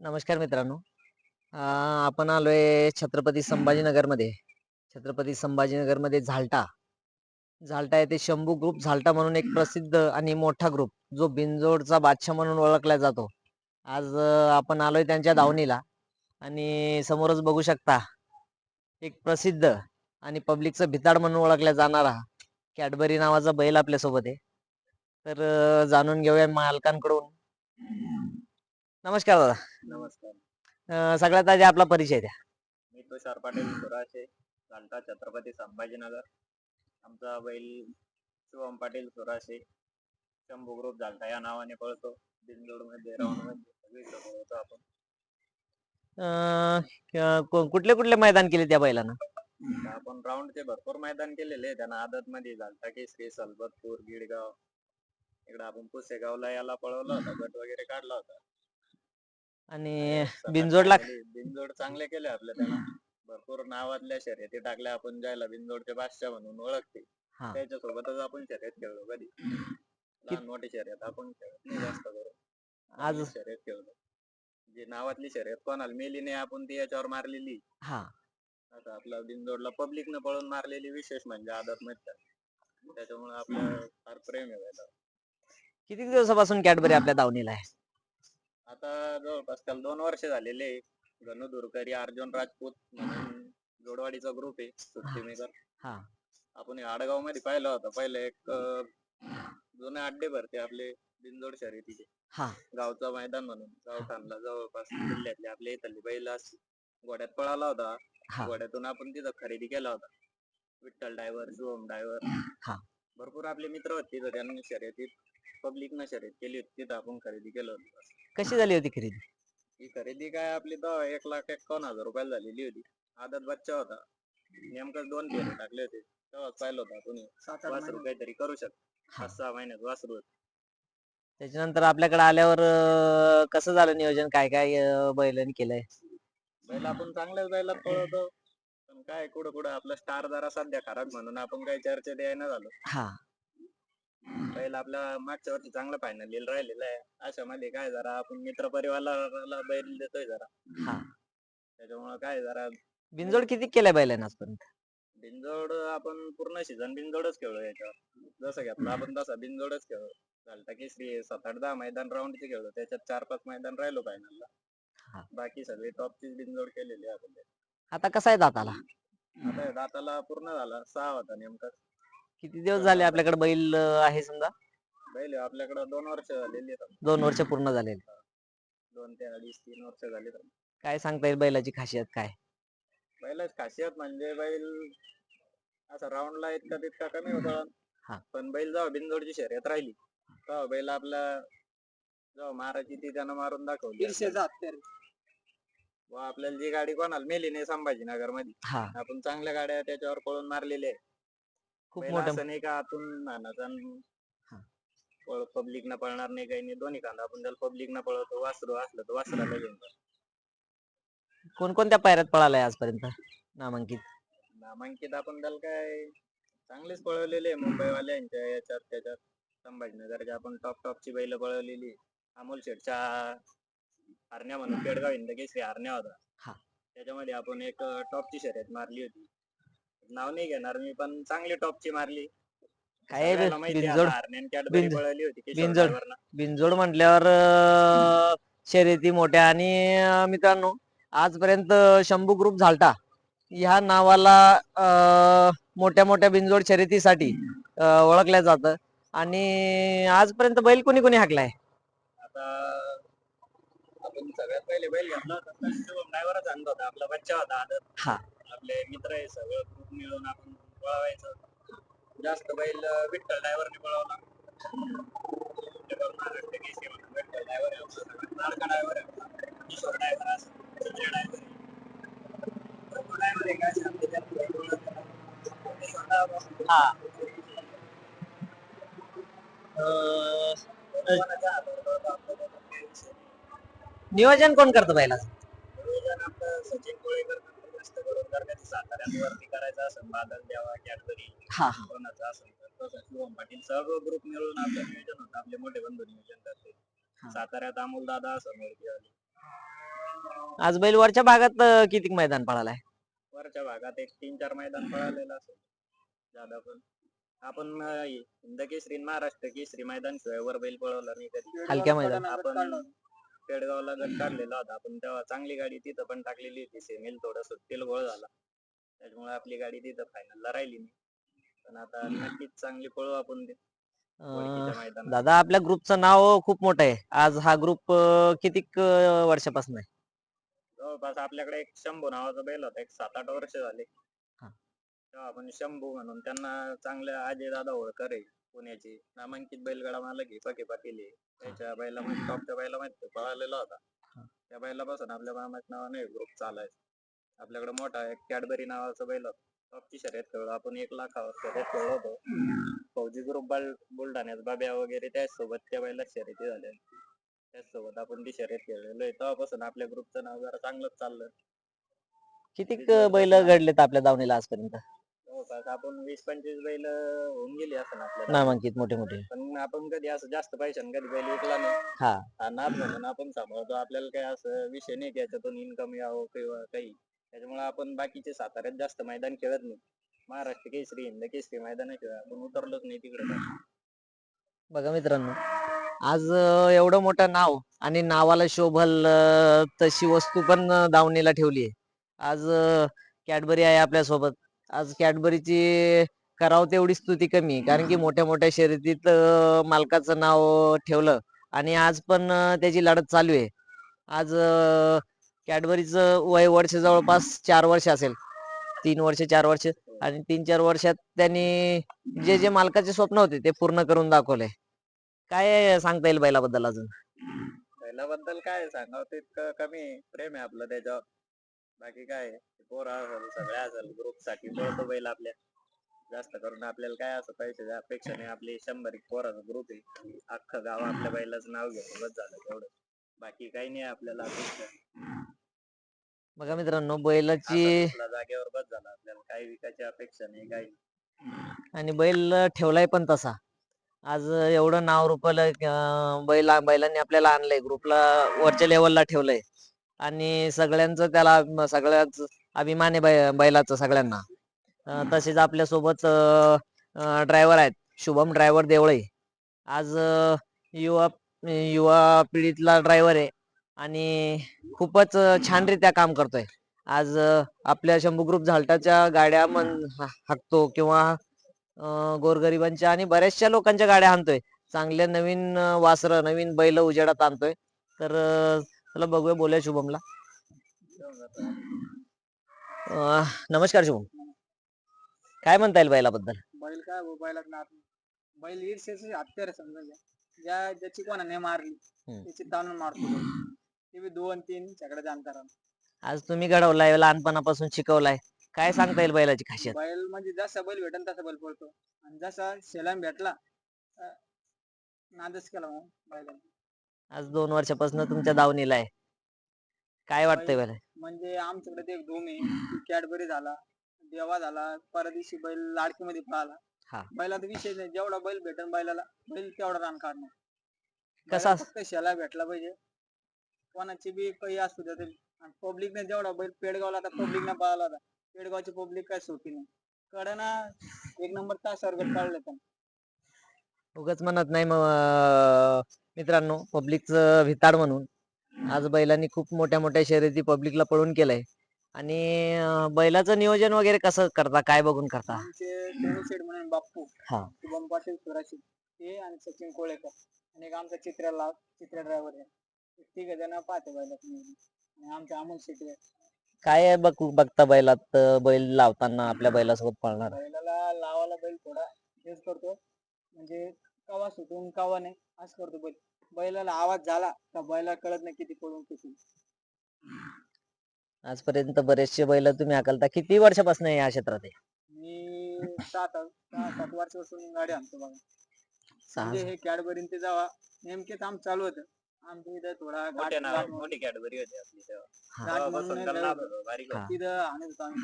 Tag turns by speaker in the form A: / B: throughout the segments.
A: नमस्कार मित्रांनो. आपण आलोय छत्रपती संभाजीनगरमध्ये झाल्टा येथे शंभू ग्रुप झाल्टा म्हणून एक प्रसिद्ध आणि मोठा ग्रुप जो बिंजोडचा बादशाह म्हणून ओळखला जातो. आज आपण आलोय त्यांच्या दावणीला आणि समोरच बघू शकता एक प्रसिद्ध आणि पब्लिकचं भिताड म्हणून ओळखला जाणारा कॅडबरी नावाचा बैल आपल्यासोबत आहे. तर जाणून घेऊया मालकांकडून. नमस्कार दादा.
B: नमस्कार.
A: सगळ्यात आधी आपला परिचय द्या.
B: मी तुषार पाटील सुराशे, झाल्टा छत्रपती संभाजीनगर. आमचा बैल शिवम पाटील सुराशे शंभू ग्रुप झाल्टा या नावाने पळतो. बिनजोड मध्ये राऊंड मध्ये सगळीकडे पळतो आपण.
A: कुठले कुठले मैदान केले त्या बैलानं?
B: आपण राऊंडचे भरपूर मैदान केलेले. त्यांना आदत मध्ये झाल्टा केसरी, सलबतपूर, गिडगाव, इकडे आपण पुसेगावला याला पळवला होता, गट वगैरे काढला होता.
A: आणि बिनजोडला
B: बिनजोड चांगले केले आपल्या. त्याला भरपूर नावातल्या शर्यती टाकल्या आपण, ज्याला बिनजोडचे बादशाह म्हणून ओळखते. त्याच्या सोबतच आपण शर्यत खेळलो. कधी लहान मोठी शर्यत आपण खेळत नाही जास्त करून.
A: आज
B: शर्यत खेळलो जी नावातली शर्यत कोणाला मेली नाही, आपण ती याच्यावर मारलेली. आता आपला बिनजोडला पब्लिक न पळून मारलेली विशेष म्हणजे आदत मध्ये. त्याच्यामुळे आपलं फार प्रेम आहे त्याला.
A: किती दिवसापासून कॅडबरी आपल्या दावणीला आहे?
B: आता जवळपास त्याला 2 वर्ष झालेले. गणू दुरकरी, अर्जुन राजपूत म्हणून जोडवाडीचा ग्रुप आहे सुट्टी मेकर. आपण आडगाव मध्ये पाहिलं होतं. पहिले एक जुने अड्डे भरते आपले बिनजोड शर्यतीचे. गावचं मैदान म्हणून गावठाणला जवळपास जिल्ह्यातले आपले इथले बैल घोड्यात पळाला होता. घोड्यातून आपण तिथं खरेदी केला होता. विठ्ठल ड्रायव्हर, शिवम ड्रायव्हर, भरपूर आपले मित्र होते तिथं. त्यांनी शर्यतीत पब्लिक न शर्यत केली होती, तिथं आपण खरेदी केलं होतं.
A: कशी झाली होती खरेदी?
B: ही खरेदी काय आपली तर 1,51,000 रुपयाला झालेली होती. आदत बच्चा होता. नेमकं 2 फेरे टाकले होते. तेव्हाच पाहिलं होतं आपण वासरू काहीतरी करू शकतो. 5-6 महिन्यात वासरू.
A: त्याच्यानंतर आपल्याकडे आल्यावर कसं झालं नियोजन? काय काय बैलांनी केलंय?
B: बैल आपण चांगल्याच बैलात पळवतो. पण काय कुठं कुठं आपला स्टार जरा सध्या खराब म्हणून आपण काही चर्चेत यायला झालो. बैल आपला मागच्या वर्षी चांगला फायनल राहिलेला आहे. अशा मध्ये काय जरा आपण मित्र परिवाराला बैल देतोय जरा. त्याच्यामुळे काय जरा
A: बिनजोड किती केलंय बैलांना आजपर्यंत?
B: बिनजोड आपण पूर्ण सीझन बिनजोडच खेळलो. याच्यावर जसं घेतला आपण तसा बिनजोडच खेळलो. झाल्टा केसरी 7-8-10 मैदान राऊंडचे खेळलो. त्याच्यात 4-5 मैदान राहिलो फायनलला. बाकी सगळे टॉपचीच बिनजोड केलेली आपण.
A: आता कसा आहे दाताला?
B: आता दाताला पूर्ण झाला 6 होता नेमका.
A: किती दिवस झाले आपल्याकडे बैल आहे समजा?
B: बैल आपल्याकडे 2 वर्ष झालेली आहेत.
A: 2 वर्ष पूर्ण झालेली.
B: 2 ते 2.5-3 वर्ष झाले.
A: काय सांगता येईल बैलाची खासियत काय?
B: बैलाची खासियत म्हणजे बैल असा राऊंडला इतका तितका कमी होता. पण बैल जेव्हा बिनजोडची शर्यत राहिली तेव्हा बैल आपला जेव्हा मारायची ती त्यानं मारून दाखवली. व आपल्याला जी गाडी कोणाला मेली नाही संभाजीनगर मध्ये, आपण चांगल्या गाड्या त्याच्यावर पळून मारलेल्या आहे. खूप असं नाही का आतून नानाचा पब्लिक न पळणार नाही काही नाही. दोन्ही कांदा आपण त्याला पब्लिक न पळवतो. वासरू असलं तर वासराला घेऊन जातो.
A: कोणकोणत्या पायऱ्यात पळालाय आजपर्यंत
B: नामांकित आपण त्याला काय चांगलेच पळवलेले मुंबईवाल्यांच्या याच्यात त्याच्यात. संभाजीनगरच्या आपण टॉपची बैल पळवलेली. अमोल शेठच्या हरण्या म्हणून पेडगाव हिंद केसरी हरण्या होता. त्याच्यामध्ये आपण एक टॉपची शर्यत मारली होती. नाव नाही घेणार मी, पण चांगली टॉपची मारली.
A: काय
B: बिनजोड
A: बिनजोड म्हटल्यावर शर्यती मोठ्या. आणि मित्रांनो, आजपर्यंत शंभू ग्रुप झाल्टा ह्या नावाला मोठ्या मोठ्या बिनजोड शर्यतीसाठी ओळखल्या जातं. आणि आजपर्यंत बैल कोणी कोणी हाकलाय?
B: आता आपण सगळ्यात पहिले बैल घेतला होता शिवम ड्रायव्हरच आणला होता. आपला बच्चा होता आदत. आपले मित्र आहे सगळं ग्रुप मिळून आपण पळवायचं. जास्त बैल विठ्ठल ड्रायव्हरने पळवला. महाराष्ट्र केसरी म्हणून विठ्ठल ड्रायव्हर आहे. लाडका ड्रायव्हर आहे. किशोर ड्रायव्हर असं संजय ड्रायव्हर आहे. ड्रायव्हर आहे काय
A: नियोजन कोण करतं बैलाचं?
B: नियोजन आपलं सचिन कोळेकर जास्त करून. जर कधी साताऱ्यात वरती करायचं असेल, बादल द्यावा कॅडबरी कोणाचं असेल तर तसं शिवम पाटील सर्व ग्रुप मिळून आपलं नियोजन होतं. आपले मोठे बंधू नियोजन करते. साताऱ्यात अमोल दादा समोर
A: आज बैल वरच्या भागात किती मैदान पळालाय?
B: वरच्या भागात एक 3-4 मैदान पळालेलं असेल ज्यादा पण. आपण हिंद केसरी आणि महाराष्ट्र केसरी मैदान शिवाय वर बैल पळवला नाही कधी.
A: हलक्या मैदान.
B: आपण पेडगावला गट काढलेला होता आपण, तेव्हा चांगली गाडी तिथं पण टाकलेली होती. सेमील थोडं सुट्टीला गोळ झाला, त्याच्यामुळे आपली गाडी तिथं फायनलला राहिली नाही. पण आता नक्कीच चांगली पळू आपण ते ओळखीच्या मैदानात.
A: दादा आपल्या ग्रुपचं नाव खूप मोठं आहे. आज हा ग्रुप किती वर्षापासून आहे?
B: जवळपास आपल्याकडे एक शंभू नावाचा बैल होता, एक 7-8 वर्ष झाले.
A: हा.
B: तेव्हा आपण शंभू म्हणून त्यांना चांगल्या अजय दादा होळकर आहे पुण्याचे नामांकित बैलगाडा मालक आहे, पकेपा केली. त्याच्या बैला मध्ये टॉपच्या बैला मध्ये पळालेला होता. त्या बैलापासून आपल्या मामाच्या नावाने ग्रुप चालायचा. आपल्याकडे मोठा एक कॅडबरी नावाचा बैल होता, टॉपची शर्यत खेळलो आपण, 1 लाखावर शर्यत खेळलो होतो. फौजी ग्रुप बुलढाण्यात बाब्या वगैरे त्याचसोबत त्या बैला शर्यती झाल्या. त्याचसोबत आपण ती शर्यत खेळलेलो आहे. तेव्हापासून आपल्या ग्रुपचं नाव जरा चांगलंच चाललं.
A: किती बैल घडलेत आपल्या दावणीला आजपर्यंत?
B: जवळपास आपण 20-25 बैल होऊन गेली असं आपल्याला.
A: नामांकित मोठे मोठे.
B: पण आपण कधी असं जास्त पैशाने कधी बैल विकला नाही.
A: हा.
B: हा नाद म्हणून आपण सांभाळतो. आपल्याला काही असं विषय नाही की याच्यातून इन्कम यावं किंवा काही. त्याच्यामुळे आपण बाकीचे साताऱ्यात जास्त मैदान खेळत नाही. महाराष्ट्र केसरी, हिंद केसरी मैदानाशिवाय आपण उतरलोच नाही तिकडे.
A: बघा मित्रांनो, आज एवढं मोठं नाव आणि नावाला शोभल तशी वस्तू पण दावणीला ठेवली आहे. आज कॅडबरी आहे आपल्या सोबत. आज कॅडबरीची करावं तेवढी स्तुती कमी, कारण की मोठ्या मोठ्या शर्यतीत मालकाचं नाव ठेवलं आणि आज पण त्याची लढत चालू आहे. आज कॅडबरीचं वय वर्ष जवळपास 4 वर्ष असेल, 3 वर्ष 4 वर्ष, आणि 3-4 वर्षात त्यांनी जे जे मालकाचे स्वप्न होते ते पूर्ण करून दाखवले. काय सांगता येईल बैलाबद्दल अजून?
B: बैलाबद्दल काय सांगावं तितकं कमी. प्रेम आहे आपलं त्याच्यावर. बाकी काय पोरा असेल सगळ्या असेल ग्रुप साठी पळतो बैल आपल्या. जास्त करून आपल्याला काय असं पैशाची अपेक्षा नाही. आपली 100 पोराचा ग्रुप आहे, अख्खं गाव आपल्या बैलाचं नाव घेतो, बस झालं तेवढं. बाकी काही नाही आपल्याला अपेक्षा.
A: बघा मित्रांनो, बैलाची
B: जागेवर बस झाला, आपल्याला काही विकायची अपेक्षा नाही काही.
A: आणि बैल ठेवलाय पण तसा. आज एवढं नाव रुपलं बैलांनी आपल्याला आणलंय, ग्रुपला वरच्या लेवलला ठेवलंय आणि सगळ्यांचं त्याला सगळ्याच अभिमान आहे बैलाचा सगळ्यांना. तसेच आपल्या सोबत ड्रायव्हर आहेत, शुभम ड्रायव्हर देवळे. आज युवा युवा पिढीतला ड्रायव्हर आहे आणि खूपच छानरित्या काम करतोय. आज आपल्या शंभू ग्रुप झालटाच्या गाड्या हाकतो किंवा गोरगरिबांच्या आणि बऱ्याचशा लोकांच्या गाड्या आणतोय. चांगल्या नवीन वासरं, नवीन बैल उजेडात आणतोय. तर चला बघूया, बोलूया शुभमला. नमस्कार शुभम, काय म्हणता येईल बैलाबद्दल?
C: बैल काय बैलात नात बैल ईर्ष्याची हत्यार समजा. ज्याची कोणाने मारली त्याची ताणून मारतो बैल. ते बी 2-3 छकड्याच्या अंतराने.
A: आज तुम्ही घडवलाय, लहानपणापासून शिकवलाय, काय सांगता येईल बैलाची खासियत?
C: बैल म्हणजे जसा बैल भेटन तसा बैल पळतो, आणि जसा सेलाम भेटला नादच केला मग बैलाने.
A: आज 2 वर्षापासून तुमच्या दावणीला आहे, काय वाटतंय बैल?
C: म्हणजे आमच्याकडे ते एक धूम आहे. कॅडबरी झाला, देवा झाला, परदिवशी बैल लाडकी मध्ये पळाला.
A: हा.
C: बैलाचा विषय नाही, जेवढा बैल भेटन बैलाला बैल तेवढा रान काढणार.
A: कसा
C: फक्त शेला भेटला पाहिजे, कोणाची बी काही असू द्या. पब्लिकने जेवढा बैल पेडगावला आता पब्लिकने पळाला होता, पेडगावची पब्लिक काय सोपी नाही. कडना 1 नंबर तासावर गट काढले पण.
A: उगाच म्हणत नाही मित्रांनो, पब्लिकचं भिताड म्हणून आज बैलांनी खूप मोठ्या मोठ्या शर्यती पब्लिकला पळून केलंय. आणि बैलाचं नियोजन वगैरे कसं करता, काय बघून करता?
C: आमचे टोनी शेठ म्हणून बाप्पू,
A: हा.
C: शुभम पाटील सुराशी, ते आणि सचिन कोळेकर, आणि एक आमचा चित्रा ड्रायव्हर आहे. तिघ जण पाहते बैलाचं नियोजन. आणि आमच्या अमोल शेट्टी आहे.
A: काय बघता बैलात, बैल लावताना आपल्या बैलासोबत पळणार?
C: बैलाला लावायला बैल थोडा हेच करतो, म्हणजे कवा सुटून कवा नाही असं करतो बैल. बैलाला आवाज झाला का बैला कळत नाही किती पळून किती.
A: आजपर्यंत बरेचसे बैल तुम्ही हाकलता, किती वर्षापासून या क्षेत्रात आहे?
C: मी 7 वर्षापासून गाडी आणतो बघा.
A: सहा.
C: म्हणजे हे कॅडबरी ते जेव्हा नेमके काम चालू होतं, आमच्या इथं थोडा
B: मोठी कॅडबरी होती आपली तेव्हा.
C: घाट म्हणून
B: तेव्हापासून त्याला नाद होतं, बारीक
A: हा.
C: तिथं आणत होतो आम्ही.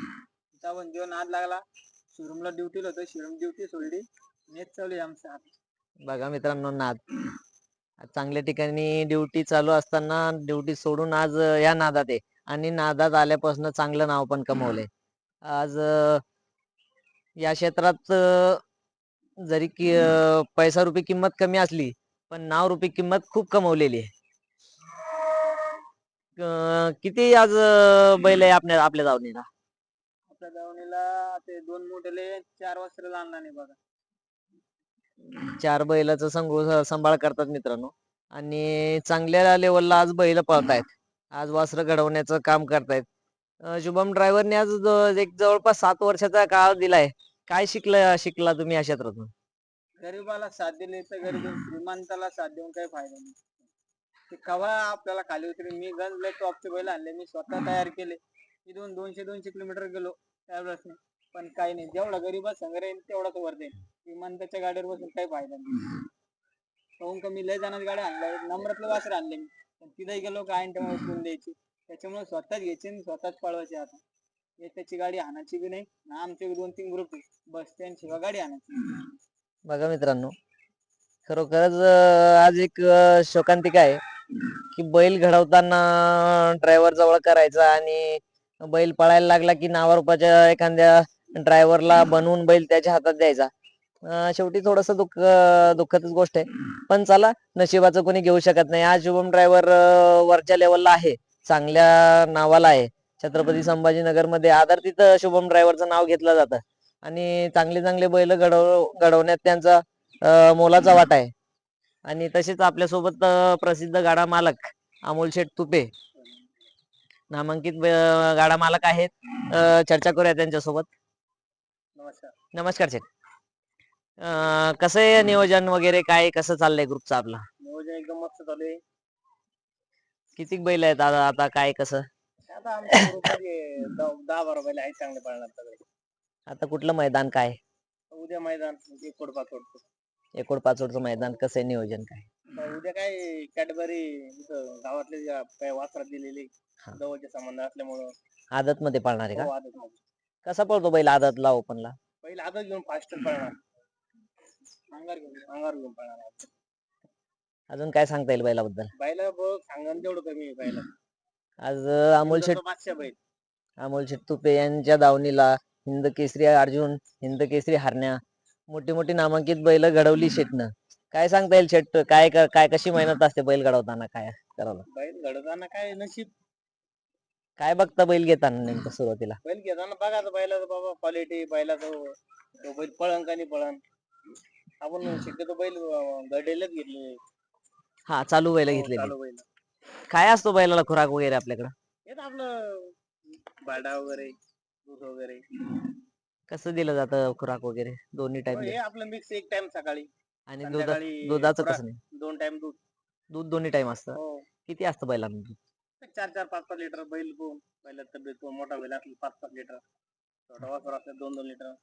C: तेव्हा जेव्हा नाद लागला, शोरूमला ड्युटीला होतो, शोरूम ड्युटी सोडली, नेट चालू आहे आमचं आता.
A: बघा मित्रांनो, नाद चांगल्या ठिकाणी ड्युटी चालू असताना ड्युटी सोडून आज या नादात आहे. आणि नादात आल्यापासून चांगलं नाव पण कमवलंय. आज या क्षेत्रात जरी की पैसा रुपये किंमत कमी असली पण नाव रुपये किंमत खूप कमवलेली आहे. किती आज बैल आहे आपल्या आपल्या दावणीला?
C: आपल्या दावणीला ते 2 मोठेले 4 वासरं लहान लहान आहे बघा.
A: 4 बैलाचं सांभाळ करतात मित्रांनो आणि चांगल्या लेवलला आज बैल पळतायत. आज वासरं घडवण्याचं काम करतायत. शुभम ड्रायव्हरने आज एक जवळपास 7 वर्षाचा काळ दिलाय. काय शिकला तुम्ही या क्षेत्रातून?
C: गरीबाला साथ दिली तर गरीब श्रीमंताला साथ देऊन काही फायदा नाही. ते कवा आपल्याला खाली उतरेल. मी गंज लय टॉपचे बैल आणले, मी स्वतः तयार केले. इथून 200 किलोमीटर गेलो त्यावेळेस नाही. पण काही नाही, जेवढा गरीबा संग राहील तेवढाच वर जाईल. श्रीमंताच्या गाडीवर बसून काही फायदा नाही. काहून का मी लय जणांच्या गाड्या आणल्या, नम्रातले वासरे आणले मी, पण तिथेही गेलो का ऐन टाइम उचलून द्यायची. त्याच्यामुळे स्वतःच घ्यायची आणि स्वतःच पळवायची. आता त्याची गाडी हाणायची बी नाही ना, आमचे 2-3 ग्रुप आहे बस, त्यांशिवाय गाडी हाणायची.
A: बघा मित्रांनो, खरोखरच आज एक शोकांतिका आहे की बैल घडवताना ड्रायव्हर जवळ करायचा आणि बैल पळायला लागला की नावारूपाच्या एखाद्या ड्रायव्हरला बनवून बैल त्याच्या हातात द्यायचा. शेवटी थोडस दुःखदच गोष्ट आहे. पण चला, नशिबाचं कोणी घेऊ शकत नाही. आज शुभम ड्रायव्हर वरच्या लेवलला आहे, चांगल्या नावाला आहे. छत्रपती संभाजीनगर मध्ये आदरातीत शुभम ड्रायव्हरचं नाव घेतलं जातं आणि चांगले चांगले बैल घडवण्यात त्यांचा मोलाचा वाटा आहे. आणि तसेच आपल्यासोबत प्रसिद्ध गाडा मालक अमोल शेठ तुपे नामांकित गाडा मालक आहेत. चर्चा करूया त्यांच्यासोबत.
C: नमस्कार.
A: नमस्कार शेठ. कसं आहे नियोजन वगैरे, काय कसं चाललंय ग्रुपचं आपला?
C: नियोजन एकदम मस्त चालू आहे.
A: किती बैल आहेत आता काय कसं?
C: आता आमच्या ग्रुपमध्ये 10-12 बैल आहेत चांगले पळणार सगळे.
A: आता कुठलं मैदान काय?
C: उद्या मैदान एकूण पाचवडचं.
A: एकूण पाचवडचं मैदान कसं आहे, नियोजन काय?
C: उद्या काय कॅडबरी गावातले काही वासरात दिलेली जवळचे संबंध असल्यामुळं
A: आदत मध्ये पाळणार आहे का?
C: आदत मध्ये.
A: कसा पळतो बैल आदतला ओपनला?
C: पहिला आदत घेऊन फास्ट पळणार, अंगार घेऊन पळणार.
A: अजून काय सांगता येईल बैलाबद्दल?
C: बैला बघ सांगन तेवढं कमी आहे बैला.
A: आज अमोल शेठ
C: बादशाह बैल.
A: अमोल शेठ तुपे यांच्या दावणीला हिंद केसरी अर्जुन, हिंद केसरी हरण्या, मोठी मोठी नामांकित बैल घडवली शेठनं. काय सांगता येईल शेठ, काय कशी मेहनत असते बैल घडवताना, काय करावं?
C: बैल घडताना काय नशीब.
A: काय बघता बैल घेताना नेमकं सुरुवातीला?
C: बैल घेताना बघायचं बैलाचं बाबा क्वालिटी, बैलाचं तो बैल पळण का नाही पळण. आपण शक्यतो बैल घडलेलंच घेतले.
A: हा, चालू बैल घेतलेली.
C: चालू बैल.
A: काय असतो बैलाला खुराक वगैरे आपल्याकडं?
C: हेच आपलं भाडा वगैरे, दूध वगैरे.
A: कसं दिलं जातं खुराक वगैरे? दोन्ही टाइम
C: हे आपलं मिक्स, एक टाइम सकाळी
A: आणि
C: संध्याकाळी
A: दुधाचं
C: खुराक,
A: कसं नाही?
C: 2 टाइम दूध.
A: दूध दोन्ही टाइम असतं?
C: हो.
A: किती असतं बैलांना दूध?
C: 4-4, 5-5 लिटर बैल पोहून. बैलात तब्येत पोहून, मोठा बैल असली 5-5 लिटर, छोटा वासर असला 2-2 लिटर.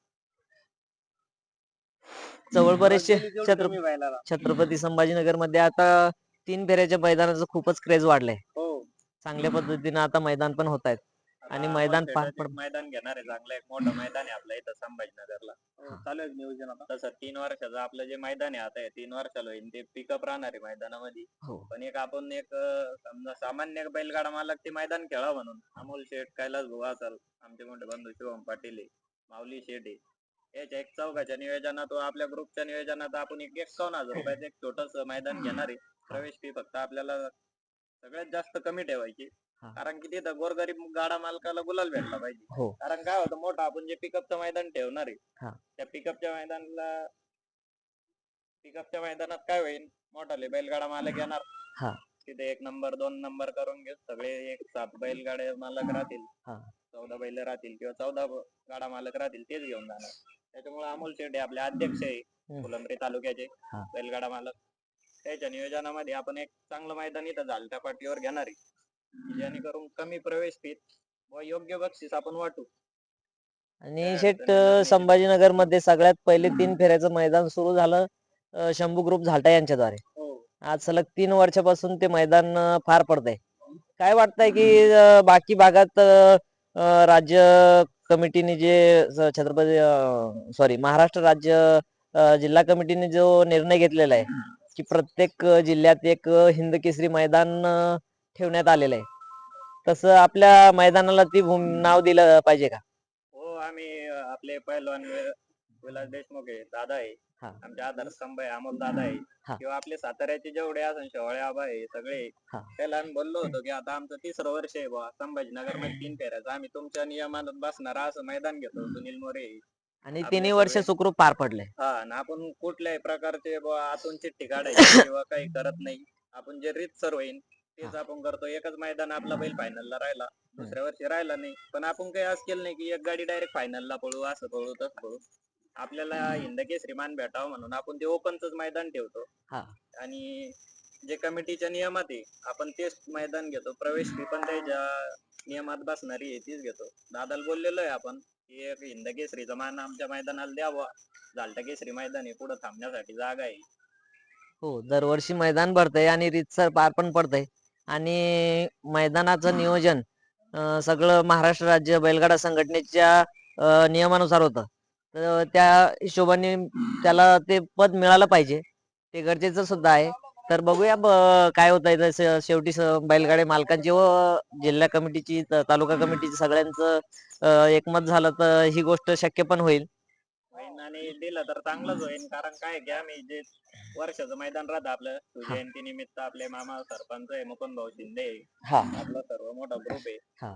A: जवळ बरेचसे
C: कमी बैलाला.
A: छत्रपती संभाजीनगर मध्ये आता 3 फेऱ्याच्या मैदानाचं खूपच क्रेज वाढलंय.
C: हो.
A: चांगल्या पद्धतीनं आता मैदान पण होत आहेत आणि मैदान पार पड
B: मैदान घेणार आहे चांगलं, एक मोठं मैदान आहे आपल्या इथं संभाजीनगरला. चालू आहे नियोजन आता. तसं 3 वर्षाचं आपलं जे मैदान आहे आता, 3 वर्षाला होईल ते पिकअप राहणार आहे मैदानामध्ये.
A: हो.
B: पण आपण समजा सामान्य बैलगाडा मालक ते मैदान खेळा म्हणून अमोल शेठ, कैलास भाऊ असाल, आमचे मोठे बंधू शिवम पाटील आहे, माऊली शेठ आहे, याच्या एक चौघाच्या नियोजनात व आपल्या ग्रुपच्या नियोजनात आपण 51,000 रुपयाचं एक छोटस मैदान घेणार आहे. प्रवेश फी फक्त आपल्याला सगळ्यात जास्त कमी ठेवायची, कारण की तिथं गोरगरीब गाडा मालकाला गुलाल भेटला पाहिजे.
A: हो.
B: कारण काय होतं, मोठं आपण जे पिकअपचं मैदान ठेवणार आहे,
A: हा.
B: त्या पिकअपच्या मैदानात काय होईल, मोठाले बैलगाडा मालक येणार,
A: हा.
B: तिथे 1 नंबर 2 नंबर करून घेऊ, सगळे एक 7 बैलगाडे मालक राहतील, 14 बैल राहतील किंवा 14 गाडा मालक राहतील, तेच घेऊन जाणार. त्याच्यामुळे अमोल शेट्टी आपले अध्यक्ष आहे फुलंब्री तालुक्याचे बैलगाडा मालक, त्याच्या नियोजनामध्ये आपण एक चांगलं मैदान इथं झालत्या पाटीवर घेणार आहे, जेणेकरून कमी प्रवेश फीत व योग्य बक्षीस आपण वाटू.
A: आणि शेठ, संभाजीनगर मध्ये सगळ्यात पहिले 3 फेऱ्याचं मैदान सुरू झालं शंभू ग्रुप झालटा यांच्याद्वारे. आज सलग 3 वर्षापासून ते मैदान पार पडतंय. काय वाटतंय की बाकी भागात राज्य कमिटीने जे महाराष्ट्र राज्य जिल्हा कमिटीने जो निर्णय घेतलेला आहे की प्रत्येक जिल्ह्यात एक हिंद केसरी मैदान ठेवण्यात आलेलं आहे, तसं आपल्या मैदानाला ती नाव दिलं पाहिजे का?
B: हो, आम्ही आपले पैलवान विलास देशमुख आहे, दादा आहे,
A: हा
B: आमचे आधारस्तंभ आहे, अमोल दादा आहे,
A: हा
B: किंवा आपले साताऱ्याचे जेवढे असून शेवाळे आबा आहे सगळे.
A: हा
B: त्याला आम्ही बोललो होतो की आता आमचं 3रं वर्ष आहे बुवा संभाजीनगर मध्ये 3 फेऱ्याचं आम्ही तुमच्या नियमात बसणार असं मैदान घेतो. सुनील मोरे
A: आणि
B: आपले
A: तिन्ही वर्ष
B: सर्व.
A: सुखरूप पार पडले.
B: हा, आणि आपण कुठल्याही प्रकारचे बुवा आतून चिठ्ठी काढायची किंवा काही करत नाही. आपण जे रीतसर होईल तेच आपण करतो. एकच मैदान आपला बैल फायनलला राहिला, दुसऱ्या वर्षी राहिला नाही, पण आपण काही असं केलं नाही की एक गाडी डायरेक्ट फायनलला पळू, असं पळू तसं पळू. आपल्याला हिंद केसरी मान भेटावं म्हणून आपण ते ओपनच मैदान ठेवतो.
A: हा
B: आणि जे कमिटीच्या नियमात आहे आपण तेच मैदान घेतो. प्रवेश फी पण त्याच्या नियमात बसणारी आहे तीच घेतो. दादाला बोललेलो आहे आपण की एक हिंद केसरीचा मान आमच्या मैदानाला द्यावा. झालटा केसरी मैदान आहे, पुढे थांबण्यासाठी जागा आहे.
A: हो, दरवर्षी मैदान भरतंय आणि रीतसर पार पण पडतंय. आणि मैदानाचं नियोजन सगळं महाराष्ट्र राज्य बैलगाडा संघटनेच्या नियमानुसार होतं. तर त्या हिशोबाने त्याला ते पद मिळालं पाहिजे. ते गरजेचं सुद्धा आहे. तर बघूया काय होतंय. तसं शेवटी बैलगाडी मालकांची व जिल्हा कमिटीची, तालुका कमिटीची सगळ्यांचं एकमत झालं तर ही गोष्ट शक्य पण होईल.
B: होईन आणि दिलं तर चांगलंच होईल. कारण काय की आम्ही जे वर्षाचं मैदान राहतं आपलं
A: हा
B: शिवजयंती निमित्त आपले मामा सरपंच आहे मुकुंद भाऊ शिंदे आहे.
A: हा
B: आपला सर्व मोठा ग्रुप आहे.
A: हा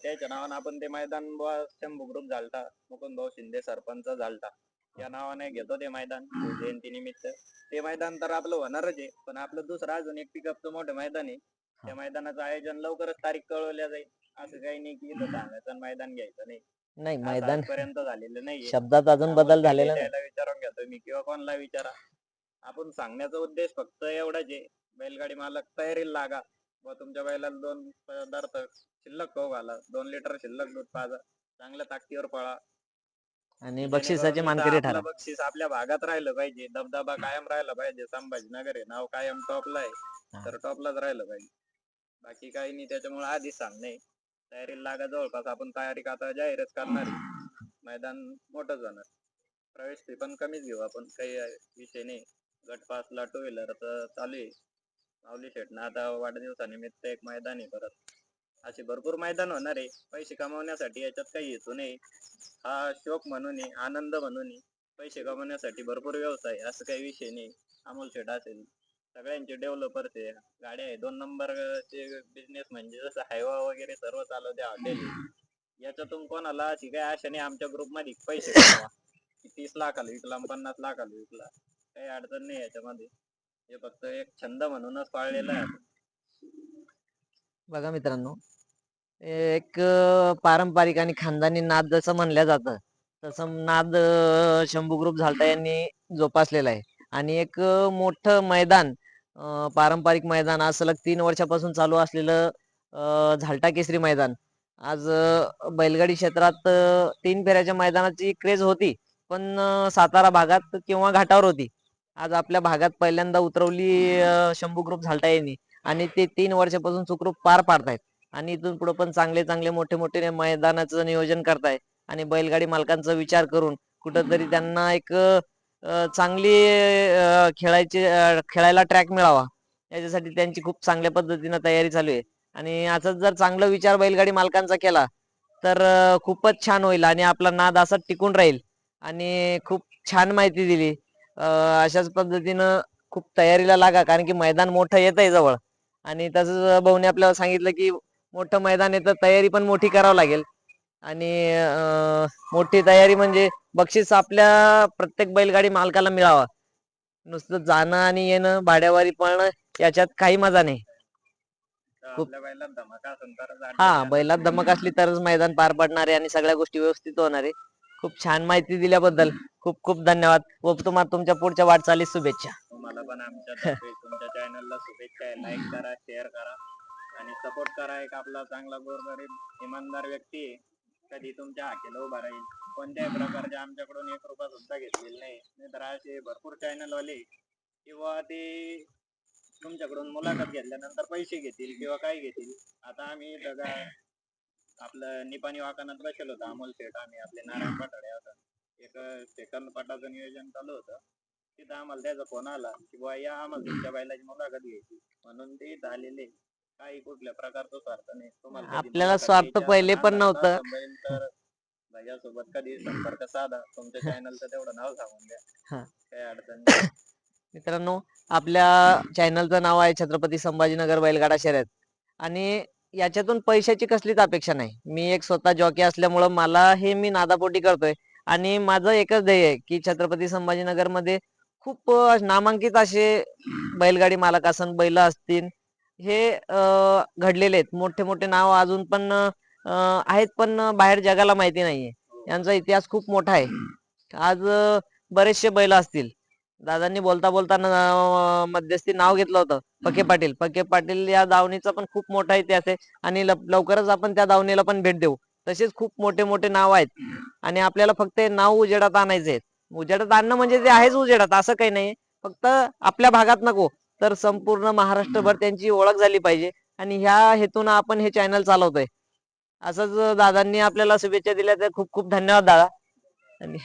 B: त्याच्या नावानं आपण ते मैदान बुवा शंभू ग्रुप झालता, मुकुंद भाऊ शिंदे सरपंच झालता, या नावाने घेतो ते मैदान शिवजयंती निमित्त. ते मैदान तर आपलं होणारच आहे, पण आपलं दुसरं अजून एक पिकअपचं मोठं मैदान आहे. त्या मैदानाचं आयोजन लवकरच तारीख कळवल्या जाईल. असं काही नाही की इथं सांगायचं मैदान घ्यायचं नाही,
A: नाही,
B: असं
A: मैदान
B: आजपर्यंत झालेलं नाहीये.
A: शब्दात अजून
B: अमोल
A: बदल
B: शेठ आहे
A: झालेला नाही.
B: त्याला विचारून घेतो मी किंवा कोणाला विचारा. आपण सांगण्याचा उद्देश फक्त एवढाच आहे, बैलगाडी मालक तयारीला लागा व तुमच्या बैलाला 2 पदार्थ शिल्लक खाऊ घाला, 2 लिटर शिल्लक दूध पाजा, चांगल्या ताकदीवर पळा,
A: आणि
B: की
A: बक्षिसाचे
B: जेणेकरून इथं
A: मानकरी ठरा.
B: आपलं बक्षीस आपल्या भागात राहिलं पाहिजे, दबदबा कायम राहिला पाहिजे. संभाजीनगर आहे नाव कायम टॉपला आहे,
A: हा.
B: तर टॉपलाच राहिलं पाहिजे. बाकी काही नाही, त्याच्यामुळे आधीच सांगणे तयारीला लागा. जवळपास आपण तयारी आता जाहीरच करणार आहे. मैदान मोठंच होणार. प्रवेश फी पण कमीच घेऊ आपण, काही विषय नाही. गट पासला 2 व्हीलर तर चालू आहे. माऊली शेटनं आता वाढदिवसानिमित्त एक मैदान आहे परत. असे भरपूर मैदान होणार आहे. पैसे कमावण्यासाठी याच्यात काही हेतू नाही. हा शौक म्हणून आहे, आनंद म्हणून आहे. पैसे कमवण्यासाठी भरपूर व्यवसाय, असं काही विषय नाही. अमोल शेट असेल, सगळ्यांचे डेव्हलपर्स आहे, गाड्या आहे, 2 नंबरचे बिझनेस म्हणजे जसं हायवा वगैरे सर्व चालवते, हॉटेल आहे. याच्यातून कोणाला अशी काही आशा नाही आमच्या ग्रुपमध्ये पैसे कमवा. 30 लाखाला विकला 50 लाखाला विकला, काही अडचण नाही याच्यामध्ये. हे फक्त एक छंद म्हणूनच पाळलेला आहे आपण.
A: बघा मित्रांनो, एक पारंपरिक आणि खानदानी नाद जसं म्हणलं जातं, तसं नाद शंभू ग्रुप झालटा यांनी जोपासलेला आहे. आणि एक मोठं मैदान, पारंपरिक मैदान, आज सलग 3 वर्षापासून चालू असलेलं झालटा केसरी मैदान. आज बैलगाडी क्षेत्रात 3 फेऱ्याच्या मैदानाची क्रेज होती, पण सातारा भागात किंवा घाटावर होती. आज आपल्या भागात पहिल्यांदा उतरवली शंभू ग्रुप झालटा यांनी, आणि ते 3 वर्षापासून सुखरूप पार पाडतायत. आणि इथून पुढे पण चांगले चांगले मोठे मोठे मैदानाचं नियोजन करताय. आणि बैलगाडी मालकांचा विचार करून कुठंतरी त्यांना एक चांगली खेळायला ट्रॅक मिळावा, याच्यासाठी त्यांची खूप चांगल्या पद्धतीनं तयारी चालू आहे. आणि असंच जर चांगला विचार बैलगाडी मालकांचा केला तर खूपच छान होईल आणि आपला नाद असाच टिकून राहील. आणि खूप छान माहिती दिली. अशाच पद्धतीनं खूप तयारीला लागा, कारण की मैदान मोठं येत आहे जवळ. आणि तसंच भाऊने आपल्याला सांगितलं की मोठं मैदान आहे तर तयारी पण मोठी करावं लागेल. आणि मोठी तयारी म्हणजे बक्षीस आपल्या प्रत्येक बैलगाडी मालकाला मिळावा. नुसतं जाणं आणि येणं, भाड्यावारी पळणं, याच्यात काही मजा नाही.
B: तर
A: खूप
B: आपल्या बैलात धमाका असेल तरच
A: हा,
B: अड्ड्यात यायला
A: बैलात धमक असली तरच मैदान पार पडणार आहे आणि सगळ्या गोष्टी व्यवस्थित होणार आहे. खूप छान माहिती दिल्याबद्दल खूप खूप धन्यवाद व तुम्हाला तुमच्या पुढच्या वाटचालीस शुभेच्छा.
B: तुम्हाला पण आमच्यातर्फे तुमच्या चॅनलला शुभेच्छा आहे. लाईक करा, शेअर करा आणि सपोर्ट करा. एक आपला चांगला गोरगरीब इमानदार व्यक्ती आहे, कधी तुमच्या हाकेला उभा राहील. कोणत्याही प्रकारचे आमच्याकडून 1 रुपया सुद्धा घेतलेला नाही. नाहीतर असे भरपूर चॅनलवाले किंवा ते तुमच्याकडून मुलाखत घेतल्यानंतर पैसे घेतील किंवा काय घेतील. आता आम्ही बघा आपलं निपाणी वाकानात बसेल होतं अमोल शेठ, आम्ही आपले नारायण पाटोळे होता, एक सेकंद पटाचं नियोजन चालू होतं. तिथं आम्हाला त्याचा फोन आला की बुवा या, आम्हाला तुमच्या बैलाची मुलाखत घ्यायची, म्हणून ते इथं आलेले. काही कुठल्या प्रकारचा स्वार्थ नाही. तुम्हाला कधी
A: आपल्याला
B: मुलाखत
A: स्वार्थ
B: घ्यायची
A: पहिले
B: असेल,
A: पण
B: अंधारात
A: नव्हतं.
B: असं बैल तर भैयासोबत कधी संपर्क साधा. तुमच्या चॅनलचं तेवढं नाव सांगून द्या.
A: हा.
B: काही अडचण नाही.
A: मित्रांनो, आपल्या चॅनलचं नाव आहे छत्रपती संभाजीनगर बैलगाडा शर्यत आणि याच्यातून पैशाची कसलीच अपेक्षा नाही. मी एक स्वतः जॉकी असल्यामुळं मला हे मी नादापोटी करतोय आणि माझं एकच ध्येय आहे की छत्रपती संभाजीनगरमध्ये खूप नामांकित असे बैलगाडी मालक असन बैल असतील हे घडलेले आहेत. मोठे मोठे नाव अजून पण आहेत पण बाहेर जगाला माहिती नाहीये. यांचा इतिहास खूप मोठा आहे. आज बरेचसे बैल असतील. दादांनी बोलता बोलताना मध्यस्थी नाव घेतलं होतं पके पाटील. पके पाटील या दावणीचा पण खूप मोठा इतिहास आहे आणि लवकरच आपण त्या दावणीला पण भेट देऊ. तसेच खूप मोठे मोठे नाव आहेत आणि आपल्याला फक्त हे नाव उजेडात आणायचे आहेत. उजेडात आणणं म्हणजे ते आहेच उजेडात असं काही नाही. फक्त आपल्या भागात नको तर संपूर्ण महाराष्ट्रभर त्यांची ओळख झाली पाहिजे आणि ह्या हेतून आपण हे चॅनल चालवतोय. असंच दादांनी आपल्याला शुभेच्छा दिल्या तर खूप खूप धन्यवाद दादा. आणि